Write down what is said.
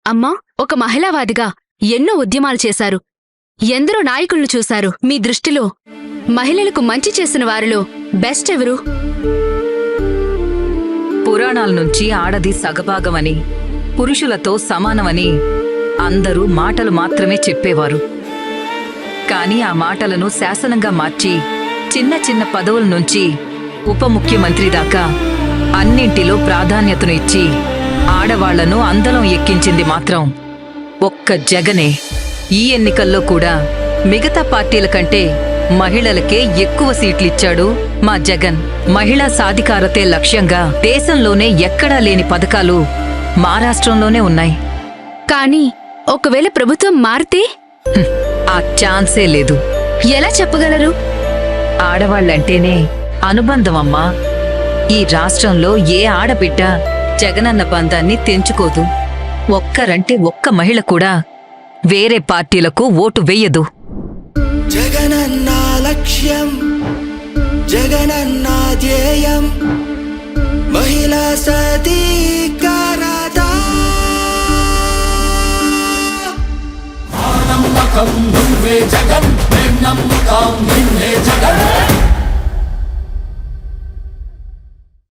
అమ్మా, ఒక మహిళావాదిగా ఎన్నో ఉద్యమాలు చేశారు, ఎందరో నాయకులను చూశారు. మీ దృష్టిలో మహిళలకు మంచి చేసిన వారిలో బెస్ట్ ఎవరు? పురాణాల నుంచి ఆడది సగభాగమని, పురుషులతో సమానమని అందరూ మాటలు మాత్రమే చెప్పేవారు. కాని ఆ మాటలను శాసనంగా మార్చి చిన్న చిన్న పదవుల నుంచి ఉప ముఖ్యమంత్రి దాకా అన్నింటిలో ప్రాధాన్యతను ఇచ్చి ఆడవాళ్లను అందలం ఎక్కించింది మాత్రం ఒక్క జగనే. ఈ ఎన్నికల్లో కూడా మిగతా పార్టీల కంటే మహిళలకే ఎక్కువ సీట్లిచ్చాడు మా జగన్. మహిళా సాధికారతే లక్ష్యంగా దేశంలోనే ఎక్కడా లేని పథకాలు మహారాష్ట్రంలోనే ఉన్నాయి. కానీ ఒకవేళ ప్రభుత్వం మారితే? ఆ ఛాన్సే లేదు. ఎలా చెప్పగలరు? ఆడవాళ్లంటేనే అనుబంధమమ్మా. ఈ రాష్ట్రంలో ఏ ఆడబిడ్డ జగనన్న బంధాన్ని తెంచుకోదు. ఒక్కరంటే ఒక్క మహిళ కూడా వేరే పార్టీలకు ఓటు వెయ్యదు. జగనన్న లక్ష్యం, జగనన్న ధ్యేయం, మహిళా సాధికారత. నమ్మకం నువ్వే జగన్, నమ్మకం